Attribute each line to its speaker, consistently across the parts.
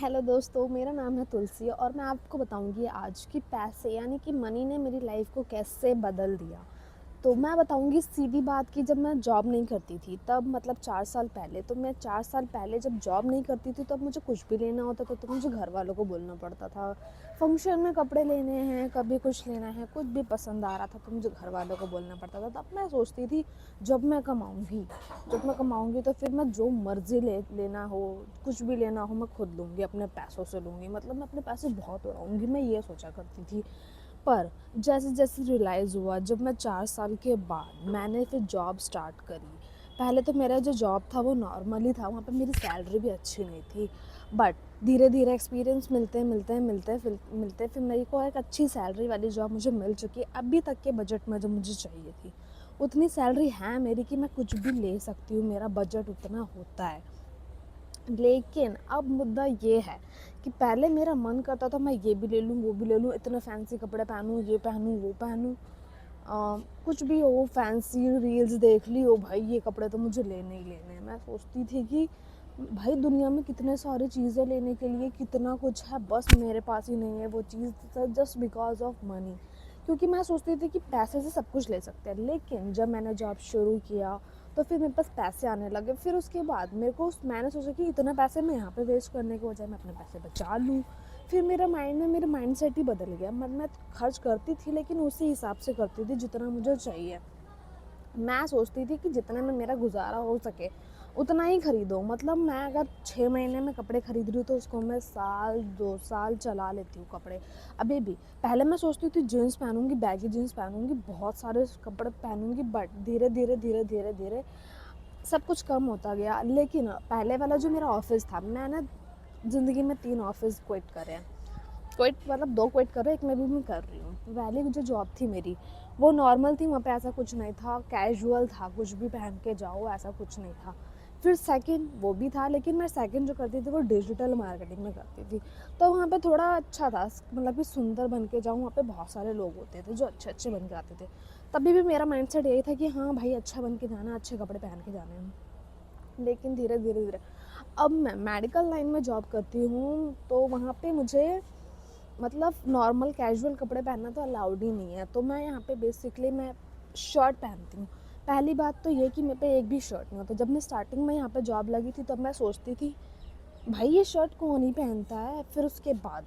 Speaker 1: Hello दोस्तों, मेरा नाम है तुलसी और मैं आपको बताऊंगी आज कि पैसे यानी कि मनी ने मेरी लाइफ को कैसे बदल दिया। तो मैं बताऊंगी सीधी बात कि जब मैं जॉब नहीं करती थी तब मतलब 4 साल पहले, तो मैं 4 साल पहले जब जॉब नहीं करती थी तब मुझे कुछ भी लेना होता था तो मुझे घर वालों को बोलना पड़ता था। फंक्शन में कपड़े लेने हैं, कभी कुछ लेना है, कुछ भी पसंद आ रहा था तो मुझे घर वालों को बोलना पड़ता था। तब मैं सोचती थी जब मैं कमाऊंगी तो फिर मैं जो मर्जी लेना हो, कुछ भी लेना हो मैं खुद लूँगी, अपने पैसों से लूँगी, मतलब मैं अपने पैसे बहुत उड़ाऊँगी, मैं ये सोचा करती थी। पर जैसे जैसे रियलाइज़ हुआ जब मैं 4 साल के बाद मैंने फिर जॉब स्टार्ट करी। पहले तो मेरा जो जॉब था वो नॉर्मल ही था, वहाँ पे मेरी सैलरी भी अच्छी नहीं थी। बट धीरे धीरे एक्सपीरियंस मिलते फिर मेरे को एक अच्छी सैलरी वाली जॉब मुझे मिल चुकी है, अभी तक के बजट में जो मुझे चाहिए थी। उतनी सैलरी है मेरी कि मैं कुछ भी ले सकती हूँ, मेरा बजट उतना होता है। लेकिन अब मुद्दा ये है कि पहले मेरा मन करता था मैं ये भी ले लूँ, वो भी ले लूँ, इतने फैंसी कपड़े पहनूँ, ये पहनूँ, वो पहनूँ। कुछ भी हो, फैंसी रील्स देख ली हो, भाई ये कपड़े तो मुझे लेने ही लेने हैं। मैं सोचती थी कि भाई दुनिया में कितने सारी चीज़ें लेने के लिए, कितना कुछ है, बस मेरे पास ही नहीं है वो चीज़, जस्ट बिकॉज ऑफ मनी। क्योंकि मैं सोचती थी कि पैसे से सब कुछ ले सकते हैं। लेकिन जब मैंने जॉब शुरू किया तो फिर मेरे पास पैसे आने लगे। फिर उसके बाद मैंने सोचा कि इतना पैसे मैं यहाँ पे वेस्ट करने के बजाय मैं अपने पैसे बचा लूँ। फिर मेरा माइंड सेट ही बदल गया। मैं खर्च करती थी लेकिन उसी हिसाब से करती थी जितना मुझे चाहिए। मैं सोचती थी कि जितने में मेरा गुजारा हो सके उतना ही खरीदो। मतलब मैं अगर 6 महीने में कपड़े खरीद रही हूँ तो उसको मैं साल 2 साल चला लेती हूँ कपड़े। अभी भी पहले मैं सोचती थी जीन्स पहनूंगी, बैगी जीन्स पहनूंगी, बहुत सारे कपड़े पहनूंगी, बट धीरे धीरे धीरे धीरे धीरे सब कुछ कम होता गया। लेकिन पहले वाला जो मेरा ऑफिस था, मैंने ज़िंदगी में 3 ऑफिस क्विट करे हैं। क्विट मतलब 2 क्विट कर रहे, एक में भी मैं कर रही हूँ। पहले जो जॉब थी मेरी वो नॉर्मल थी, वहाँ पे ऐसा कुछ नहीं था, कैजुअल था, कुछ भी पहन के जाओ, ऐसा कुछ नहीं था। फिर सेकंड वो भी था, लेकिन मैं सेकंड जो करती थी वो डिजिटल मार्केटिंग में करती थी। तो वहाँ पे थोड़ा अच्छा था, मतलब कि सुंदर बन के जाऊँ, वहाँ पे बहुत सारे लोग होते थे जो अच्छे अच्छे बन के आते थे। तभी भी मेरा माइंडसेट यही था कि हाँ भाई अच्छा बन के जाना, अच्छे कपड़े पहन के जाने हैं। लेकिन धीरे धीरे धीरे अब मैं मेडिकल लाइन में जॉब करती हूँ तो वहाँ पे मुझे मतलब नॉर्मल कैजुअल कपड़े पहनना तो अलाउड ही नहीं है। तो मैं यहाँ पे बेसिकली मैं शर्ट पहनती हूँ। पहली बात तो ये कि मेरे पे एक भी शर्ट नहीं होता। जब मैं स्टार्टिंग में यहाँ पे जॉब लगी थी तब मैं सोचती थी भाई ये शर्ट कौन ही पहनता है। फिर उसके बाद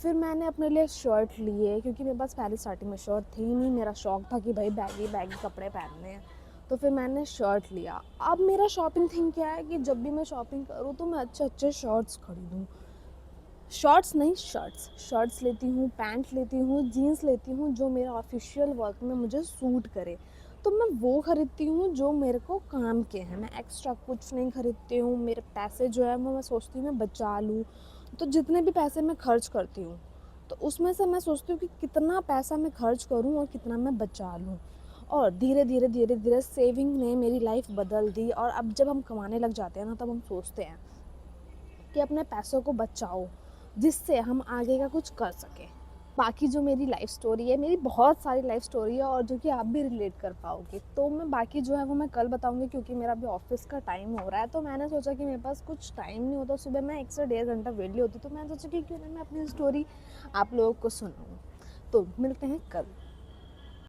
Speaker 1: फिर मैंने अपने लिए शर्ट लिए, क्योंकि मेरे पास पहले स्टार्टिंग में शर्ट थी ही नहीं। मेरा शौक था कि भाई बैगी बैगी कपड़े पहनने हैं, तो फिर मैंने शर्ट लिया। अब मेरा शॉपिंग थिंग क्या है कि जब भी मैं शॉपिंग करूँ तो मैं अच्छे अच्छे शर्ट्स खरीदूँ। शॉर्ट्स नहीं, शर्ट्स लेती हूँ, पैंट लेती हूँ, जीन्स लेती हूँ, जो मेरा ऑफिशियल वर्क में मुझे सूट करे। तो मैं वो खरीदती हूँ जो मेरे को काम के हैं। मैं एक्स्ट्रा कुछ नहीं खरीदती हूँ। मेरे पैसे जो है वो मैं सोचती हूँ मैं बचा लूँ। तो जितने भी पैसे मैं खर्च करती हूँ तो उसमें से मैं सोचती हूँ कि कितना पैसा मैं खर्च करूँ और कितना मैं बचा लूँ। और धीरे धीरे धीरे धीरे सेविंग ने मेरी लाइफ बदल दी। और अब जब हम कमाने लग जाते हैं ना तब हम सोचते हैं कि अपने पैसों को बचाओ जिससे हम आगे का कुछ कर सकें। बाकी जो मेरी लाइफ स्टोरी है, मेरी बहुत सारी लाइफ स्टोरी है और जो कि आप भी रिलेट कर पाओगे, तो मैं बाकी जो है वो मैं कल बताऊंगी, क्योंकि मेरा अभी ऑफिस का टाइम हो रहा है। तो मैंने सोचा कि मेरे पास कुछ टाइम नहीं होता, सुबह मैं 1 से 1.5 घंटा वेली होती, तो मैंने सोचा कि क्यों ना मैं अपनी स्टोरी आप लोगों को सुनाऊँ। तो मिलते हैं कल।